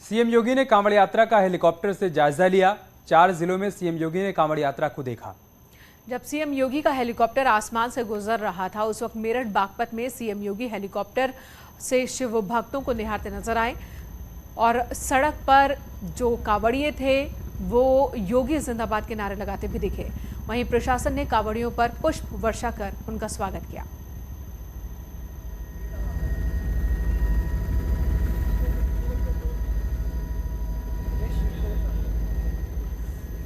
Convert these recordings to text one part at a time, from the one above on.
CM योगी ने कांवड़ यात्रा का हेलीकॉप्टर से जायजा लिया। 4 जिलों में सीएम योगी ने कांवड़ यात्रा को देखा। जब सीएम योगी का हेलीकॉप्टर आसमान से गुजर रहा था, उस वक्त मेरठ बागपत में सीएम योगी हेलीकॉप्टर से शिव भक्तों को निहारते नजर आए और सड़क पर जो कांवड़िए थे वो योगी जिंदाबाद के नारे लगाते भी दिखे। वहीं प्रशासन ने कांवड़ियों पर पुष्प वर्षा कर उनका स्वागत किया।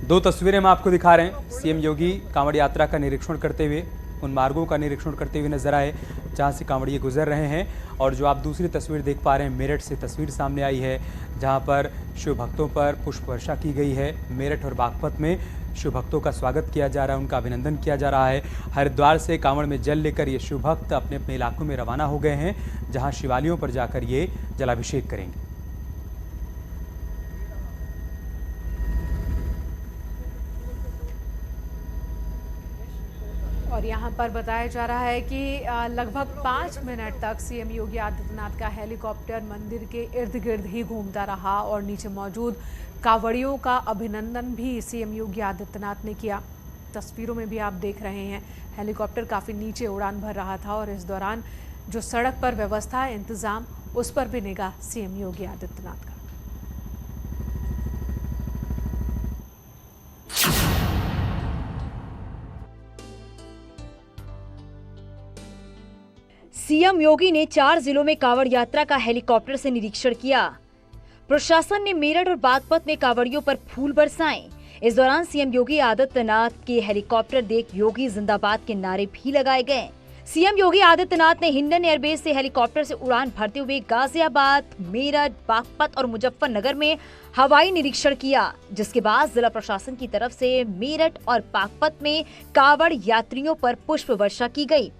दो तस्वीरें हम आपको दिखा रहे हैं। सीएम योगी कांवड़ यात्रा का निरीक्षण करते हुए, उन मार्गों का निरीक्षण करते हुए नजर आए जहां से कांवड़िए गुजर रहे हैं। और जो आप दूसरी तस्वीर देख पा रहे हैं, मेरठ से तस्वीर सामने आई है जहां पर शिव भक्तों पर पुष्प वर्षा की गई है। मेरठ और बागपत में शिव भक्तों का स्वागत किया जा रहा है, उनका अभिनंदन किया जा रहा है। हरिद्वार से कांवड़ में जल लेकर ये शिव भक्त अपने अपने इलाकों में रवाना हो गए हैं, जहाँ शिवालयों पर जाकर ये जलाभिषेक करेंगे। और यहाँ पर बताया जा रहा है कि लगभग 5 मिनट तक सीएम योगी आदित्यनाथ का हेलीकॉप्टर मंदिर के इर्द गिर्द ही घूमता रहा और नीचे मौजूद कांवड़ियों का अभिनंदन भी सीएम योगी आदित्यनाथ ने किया। तस्वीरों में भी आप देख रहे हैं, हेलीकॉप्टर काफ़ी नीचे उड़ान भर रहा था और इस दौरान जो सड़क पर व्यवस्था इंतजाम, उस पर भी निगाह सीएम योगी आदित्यनाथ का। सीएम योगी ने 4 जिलों में कांवड़ यात्रा का हेलीकॉप्टर से निरीक्षण किया। प्रशासन ने मेरठ और बागपत में कांवड़ियों पर फूल बरसाए। इस दौरान सीएम योगी आदित्यनाथ के हेलीकॉप्टर देख योगी जिंदाबाद के नारे भी लगाए गए। सीएम योगी आदित्यनाथ ने हिंडन एयरबेस से हेलीकॉप्टर से उड़ान भरते हुए गाजियाबाद, मेरठ, बागपत और मुजफ्फरनगर में हवाई निरीक्षण किया, जिसके बाद जिला प्रशासन की तरफ से मेरठ और बागपत में कांवड़ यात्रियों पर पुष्प वर्षा की गई।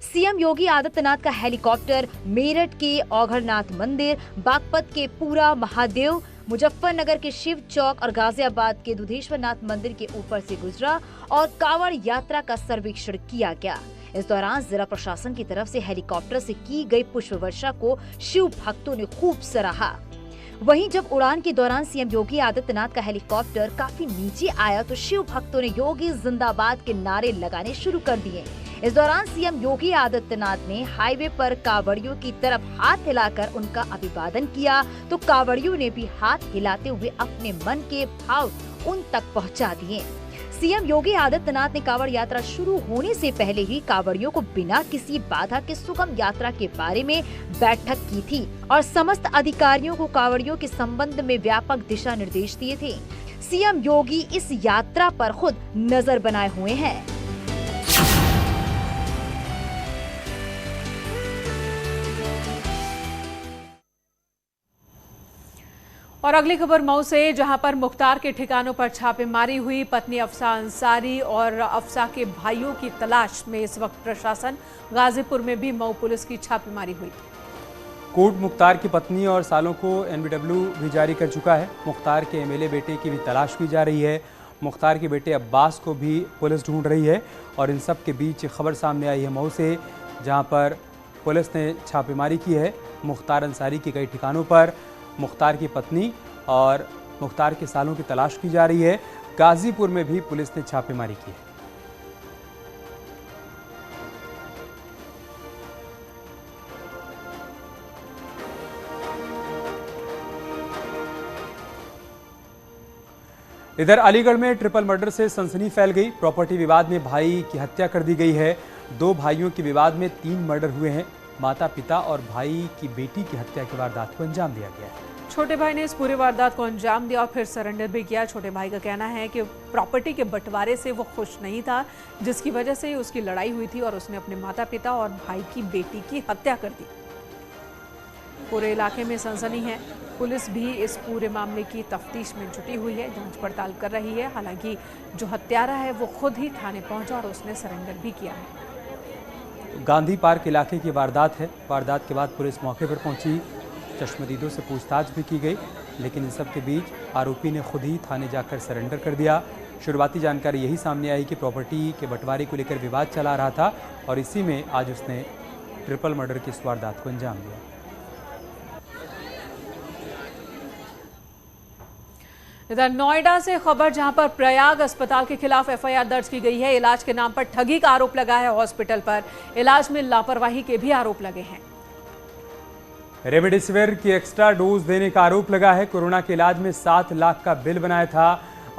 सीएम योगी आदित्यनाथ का हेलीकॉप्टर मेरठ के औघरनाथ मंदिर, बागपत के पूरा महादेव, मुजफ्फरनगर के शिव चौक और गाजियाबाद के दुधेश्वरनाथ मंदिर के ऊपर से गुजरा और कांवड़ यात्रा का सर्वेक्षण किया गया। इस दौरान जिला प्रशासन की तरफ से हेलीकॉप्टर से की गई पुष्प वर्षा को शिव भक्तों ने खूब सराहा। वहीं जब उड़ान के दौरान सीएम योगी आदित्यनाथ का हेलीकॉप्टर काफी नीचे आया तो शिव भक्तों ने योगी जिंदाबाद के नारे लगाने शुरू कर दिए। इस दौरान सीएम योगी आदित्यनाथ ने हाईवे पर कांवड़ियों की तरफ हाथ हिलाकर उनका अभिवादन किया, तो कांवड़ियों ने भी हाथ हिलाते हुए अपने मन के भाव उन तक पहुंचा दिए। सीएम योगी आदित्यनाथ ने कांवड़ यात्रा शुरू होने से पहले ही कांवड़ियों को बिना किसी बाधा के सुगम यात्रा के बारे में बैठक की थी और समस्त अधिकारियों को कांवड़ियों के संबंध में व्यापक दिशा निर्देश दिए थे। सीएम योगी इस यात्रा पर खुद नजर बनाए हुए हैं। और अगली खबर मऊ से, जहां पर मुख्तार के ठिकानों पर छापेमारी हुई। पत्नी अफसा अंसारी और अफसा के भाइयों की तलाश में इस वक्त प्रशासन। गाजीपुर में भी मऊ पुलिस की छापेमारी हुई। कोर्ट मुख्तार की पत्नी और सालों को एनबीडब्ल्यू भी जारी कर चुका है। मुख्तार के एमएलए बेटे की भी तलाश की जा रही है। मुख्तार के बेटे अब्बास को भी पुलिस ढूंढ रही है। और इन सब के बीच खबर सामने आई है मऊ से, जहाँ पर पुलिस ने छापेमारी की है मुख्तार अंसारी के कई ठिकानों पर। मुख्तार की पत्नी और मुख्तार के सालों की तलाश की जा रही है। गाजीपुर में भी पुलिस ने छापेमारी की है। इधर अलीगढ़ में ट्रिपल मर्डर से सनसनी फैल गई। प्रॉपर्टी विवाद में भाई की हत्या कर दी गई है। 2 भाइयों के विवाद में 3 मर्डर हुए हैं। माता पिता और भाई की बेटी की हत्या की वारदात को अंजाम दिया गया है। छोटे भाई ने इस पूरी वारदात को अंजाम दिया और फिर सरेंडर भी किया। छोटे भाई का कहना है कि प्रॉपर्टी के बंटवारे से वो खुश नहीं था, जिसकी वजह से उसकी लड़ाई हुई थी और उसने अपने माता पिता और भाई की बेटी की हत्या कर दी। पूरे इलाके में सनसनी है। पुलिस भी इस पूरे मामले की तफ्तीश में जुटी हुई है, जांच पड़ताल कर रही है। हालांकि जो हत्यारा है वो खुद ही थाने पहुंचा और उसने सरेंडर भी किया है। गांधी पार्क इलाके की वारदात है। वारदात के बाद पुलिस मौके पर पहुंची। चश्मदीदों से पूछताछ भी की गई, लेकिन इन सब के बीच आरोपी ने खुद ही थाने जाकर सरेंडर कर दिया। शुरुआती जानकारी यही सामने आई कि प्रॉपर्टी के बंटवारे को लेकर विवाद चला रहा था और इसी में आज उसने ट्रिपल मर्डर की इस वारदात को अंजाम दिया। इधर नोएडा से खबर, जहां पर प्रयाग अस्पताल के खिलाफ एफआईआर दर्ज की गई है। इलाज के नाम पर ठगी का आरोप लगा है। हॉस्पिटल पर इलाज में लापरवाही के भी आरोप लगे हैं। रेमडेसिविर की एक्स्ट्रा डोज देने का आरोप लगा है। कोरोना के इलाज में 7 लाख का बिल बनाया था।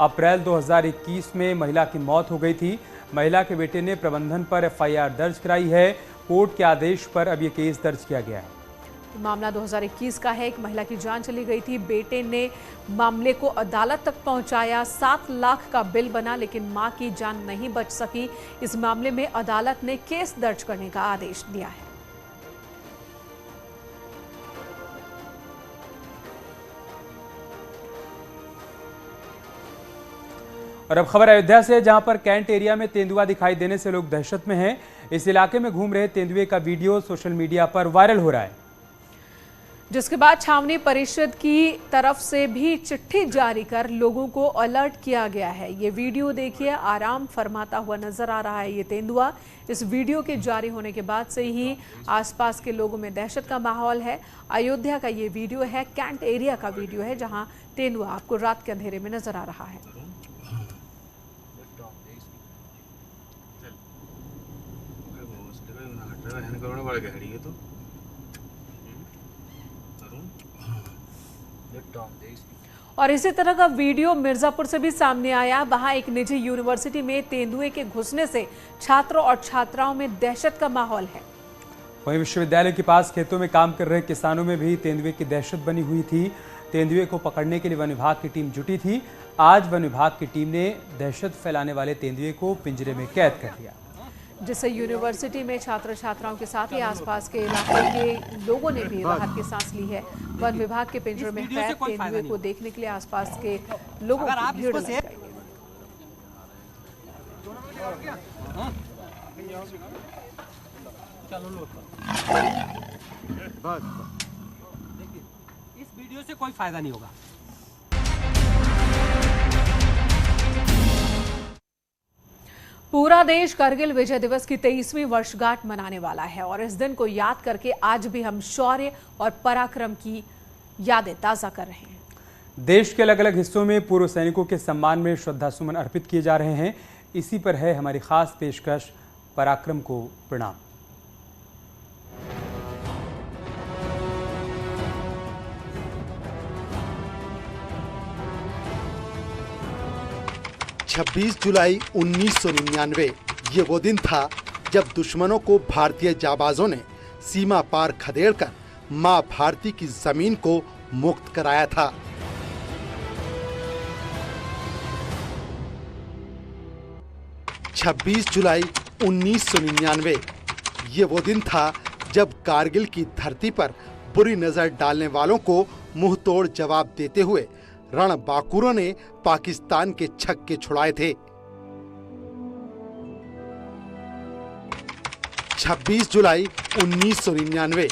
अप्रैल 2021 में महिला की मौत हो गई थी। महिला के बेटे ने प्रबंधन पर एफआईआर दर्ज कराई है। कोर्ट के आदेश पर अब यह केस दर्ज किया गया है। मामला 2021 का है। एक महिला की जान चली गई थी। बेटे ने मामले को अदालत तक पहुंचाया। 7 लाख का बिल बना, लेकिन मां की जान नहीं बच सकी। इस मामले में अदालत ने केस दर्ज करने का आदेश दिया है। और अब खबर अयोध्या से, जहां पर कैंट एरिया में तेंदुआ दिखाई देने से लोग दहशत में हैं। इस इलाके में घूम रहे तेंदुए का वीडियो सोशल मीडिया पर वायरल हो रहा है, जिसके बाद छावनी परिषद की तरफ से भी चिट्ठी जारी कर लोगों को अलर्ट किया गया है। ये वीडियो देखिए, आराम फरमाता हुआ नजर आ रहा है ये तेंदुआ। इस वीडियो के जारी होने के बाद से ही आसपास के लोगों में दहशत का माहौल है। अयोध्या का ये वीडियो है, कैंट एरिया का वीडियो है, जहां तेंदुआ आपको रात के अंधेरे में नजर आ रहा है। और इसी तरह का वीडियो मिर्जापुर से भी सामने आया। वहां एक निजी यूनिवर्सिटी में तेंदुए के घुसने से छात्रों और छात्राओं में दहशत का माहौल है। वहीं विश्वविद्यालय के पास खेतों में काम कर रहे किसानों में भी तेंदुए की दहशत बनी हुई थी। तेंदुए को पकड़ने के लिए वन विभाग की टीम जुटी थी। आज वन विभाग की टीम ने दहशत फैलाने वाले तेंदुए को पिंजरे में कैद कर लिया, जिससे यूनिवर्सिटी में छात्र छात्राओं के साथ ही आसपास के इलाके के लोगों ने भी राहत की सांस ली है। वन विभाग के पिंजरे में कैद तेंदुए को देखने के लिए आसपास के लोगों की भीड़ लग गई है। इस वीडियो से कोई फायदा नहीं होगा। पूरा देश कारगिल विजय दिवस की 23वीं वर्षगांठ मनाने वाला है और इस दिन को याद करके आज भी हम शौर्य और पराक्रम की यादें ताजा कर रहे हैं। देश के अलग अलग हिस्सों में पूर्व सैनिकों के सम्मान में श्रद्धा सुमन अर्पित किए जा रहे हैं। इसी पर है हमारी खास पेशकश, पराक्रम को प्रणाम। छब्बीस जुलाई 1999 ये वो दिन था जब दुश्मनों को भारतीय जाबाजों ने सीमा पार खदेड़कर मां भारती की जमीन को मुक्त कराया था। छब्बीस जुलाई 1999 ये वो दिन था जब कारगिल की धरती पर बुरी नजर डालने वालों को मुंहतोड़ जवाब देते हुए रणबांकुरों ने पाकिस्तान के छक्के छुड़ाए थे। 26 जुलाई 1999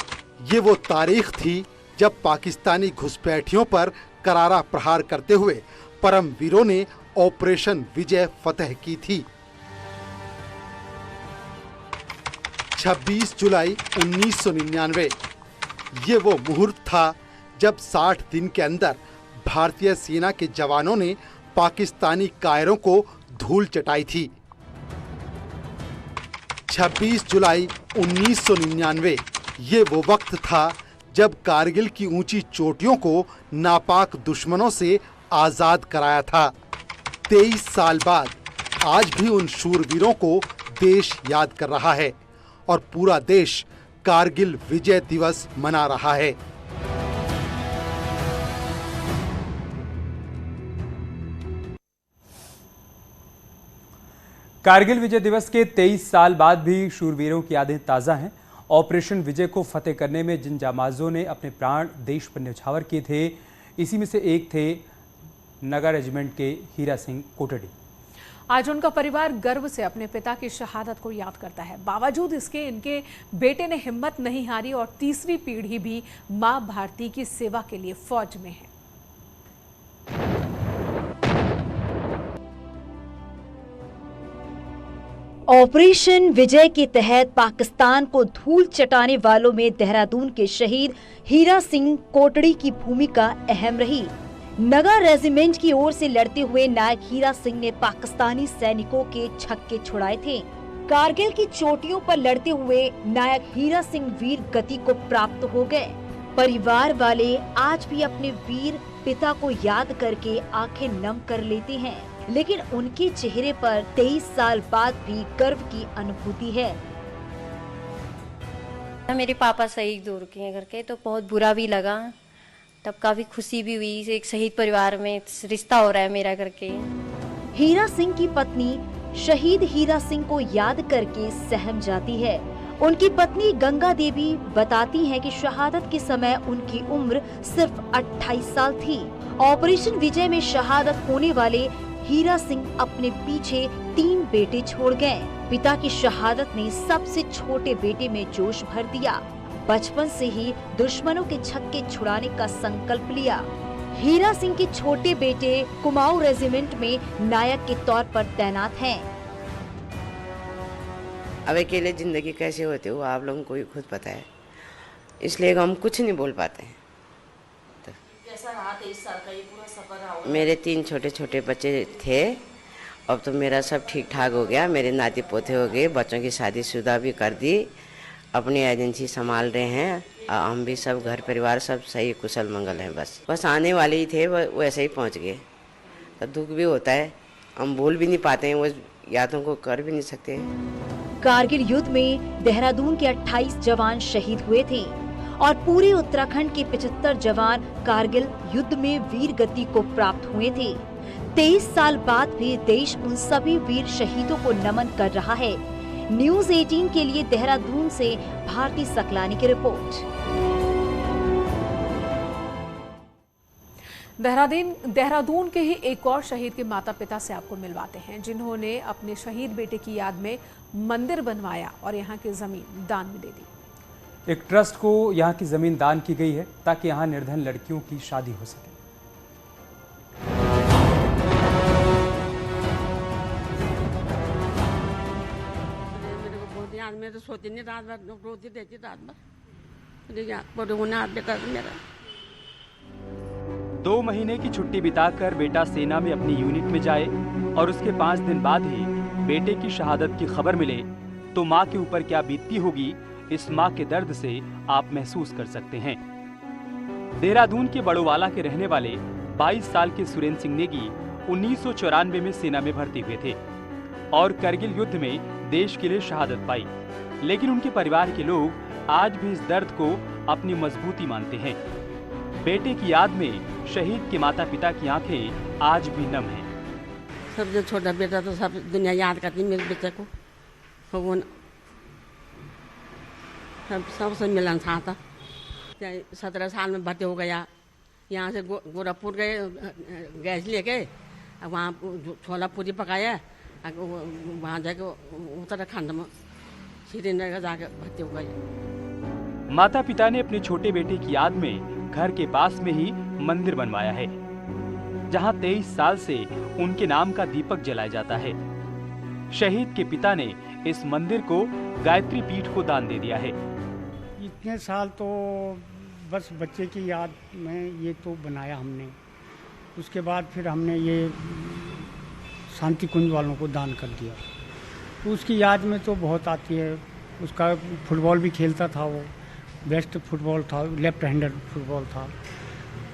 ये वो तारीख थी जब पाकिस्तानी घुसपैठियों पर करारा प्रहार करते हुए परम वीरों ने ऑपरेशन विजय फतह की थी। 26 जुलाई 1999 ये वो मुहूर्त था जब 60 दिन के अंदर भारतीय सेना के जवानों ने पाकिस्तानी कायरों को धूल चटाई थी। 26 जुलाई 1999 ये वो वक्त था जब कारगिल की ऊंची चोटियों को नापाक दुश्मनों से आजाद कराया था। 23 साल बाद आज भी उन शूरवीरों को देश याद कर रहा है और पूरा देश कारगिल विजय दिवस मना रहा है। कारगिल विजय दिवस के 23 साल बाद भी शूरवीरों की यादें ताज़ा हैं। ऑपरेशन विजय को फतेह करने में जिन जाबाजों ने अपने प्राण देश पर न्यौछावर किए थे, इसी में से एक थे नगा रेजिमेंट के हीरा सिंह कोटड़ी। आज उनका परिवार गर्व से अपने पिता की शहादत को याद करता है। बावजूद इसके इनके बेटे ने हिम्मत नहीं हारी और तीसरी पीढ़ी भी मां भारती की सेवा के लिए फौज में है। ऑपरेशन विजय के तहत पाकिस्तान को धूल चटाने वालों में देहरादून के शहीद हीरा सिंह कोटड़ी की भूमिका अहम रही। नगा रेजिमेंट की ओर से लड़ते हुए नायक हीरा सिंह ने पाकिस्तानी सैनिकों के छक्के छुड़ाए थे। कारगिल की चोटियों पर लड़ते हुए नायक हीरा सिंह वीर गति को प्राप्त हो गए। परिवार वाले आज भी अपने वीर पिता को याद करके आंखें नम कर लेते हैं, लेकिन उनके चेहरे पर 23 साल बाद भी गर्व की अनुभूति है। मेरे पापा शहीद हो रखे हैं करके, तो बहुत बुरा भी लगा, तब काफी खुशी भी हुई। एक शहीद परिवार में रिश्ता हो रहा है मेरा करके। हीरा सिंह की पत्नी शहीद हीरा सिंह को याद करके सहम जाती है। उनकी पत्नी गंगा देवी बताती हैं कि शहादत के समय उनकी उम्र सिर्फ 28 साल थी। ऑपरेशन विजय में शहादत होने वाले हीरा सिंह अपने पीछे 3 बेटे छोड़ गए। पिता की शहादत ने सबसे छोटे बेटे में जोश भर दिया। बचपन से ही दुश्मनों के छक्के छुड़ाने का संकल्प लिया। हीरा सिंह के छोटे बेटे कुमाऊं रेजिमेंट में नायक के तौर पर तैनात हैं। अब अकेले जिंदगी कैसे होती है वो आप लोगों को ही खुद पता है, इसलिए हम कुछ नहीं बोल पाते हैं। तो कैसा रहा 23 साल का ये पूरा सफर रहा? मेरे 3 छोटे छोटे बच्चे थे, अब तो मेरा सब ठीक ठाक हो गया। मेरे नाती पोते हो गए, बच्चों की शादीशुदा भी कर दी, अपनी एजेंसी संभाल रहे हैं। हम भी सब घर परिवार सब सही कुशल मंगल हैं। बस आने वाले ही थे, वो ऐसे ही पहुंच गए। तो दुख भी होता है, हम भूल भी नहीं पाते हैं, वो यादों को कर भी नहीं सकते हैं। कारगिल युद्ध में देहरादून के 28 जवान शहीद हुए थे और पूरे उत्तराखंड के 75 जवान कारगिल युद्ध में वीर गति को प्राप्त हुए थे। 23 साल बाद भी देश उन सभी वीर शहीदों को नमन कर रहा है। न्यूज़ 18 के लिए देहरादून से भारती सकलानी की रिपोर्ट। देहरादून के ही एक और शहीद के माता पिता से आपको मिलवाते हैं, जिन्होंने अपने शहीद बेटे की याद में मंदिर बनवाया और यहाँ की जमीन दान में दे दी। एक ट्रस्ट को यहाँ की जमीन दान की गई है ताकि यहाँ निर्धन लड़कियों की शादी हो सके। मैं तो सोती नहीं, रात भर रोती रहती, रात भर होना बेकार मेरा। 2 महीने की छुट्टी बिताकर बेटा सेना में अपनी यूनिट में जाए और उसके 5 दिन बाद ही बेटे की शहादत की खबर मिले तो माँ के ऊपर क्या बीतती होगी, इस माँ के दर्द से आप महसूस कर सकते हैं। देहरादून के बड़ोवाला के रहने वाले 22 साल के सुरेंद्र सिंह नेगी 1994 में सेना में भर्ती हुए थे और करगिल युद्ध में देश के लिए शहादत पाई, लेकिन उनके परिवार के लोग आज भी इस दर्द को अपनी मजबूती मानते हैं। बेटे की याद में शहीद के माता पिता की आंखें आज भी नम हैं। सब जो छोटा बेटा तो सब दुनिया याद करती मेरे बेटे को, वो सबसे मिलन था। 17 साल में भर्ती हो गया, यहाँ से गोरखपुर गए, गैस लेके वहाँ छोला पूरी पकाया, वहाँ जाके उत्तराखंड में श्रीनगर जाके भर्ती हो गए। माता पिता ने अपने छोटे बेटे की याद में घर के पास में ही मंदिर बनवाया है, जहां 23 साल से उनके नाम का दीपक जलाया जाता है। शहीद के पिता ने इस मंदिर को गायत्री पीठ को दान दे दिया है। इतने साल तो बस बच्चे की याद में ये तो बनाया हमने, उसके बाद फिर हमने ये शांति कुंज वालों को दान कर दिया। तो उसकी याद में तो बहुत आती है। उसका फुटबॉल भी खेलता था, वो बेस्ट फुटबॉल था, लेफ्ट हैंडर फुटबॉल था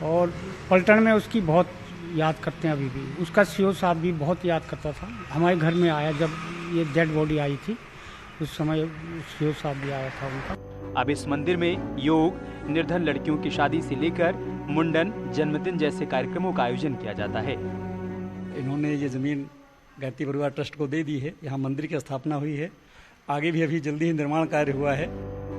और पलटन में उसकी बहुत याद करते हैं अभी भी। उसका सीओ साहब भी बहुत याद करता था। हमारे घर में आया जब ये डेड बॉडी आई थी, उस समय सीओ साहब भी आया था उनका। अब इस मंदिर में योग, निर्धन लड़कियों की शादी से लेकर मुंडन, जन्मदिन जैसे कार्यक्रमों का आयोजन किया जाता है। इन्होंने ये जमीन गायत्री परिवार ट्रस्ट को दे दी है, यहाँ मंदिर की स्थापना हुई है, आगे भी अभी जल्दी ही निर्माण कार्य हुआ है।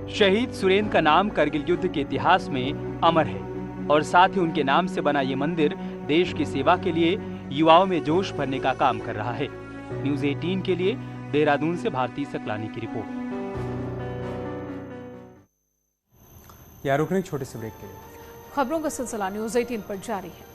शहीद सुरेंद्र का नाम करगिल युद्ध के इतिहास में अमर है और साथ ही उनके नाम से बना ये मंदिर देश की सेवा के लिए युवाओं में जोश भरने का काम कर रहा है। न्यूज़ 18 के लिए देहरादून से भारती सकलानी की रिपोर्ट। रुकने छोटे से ब्रेक के लिए खबरों का सिलसिला न्यूज़ 18 पर जारी है।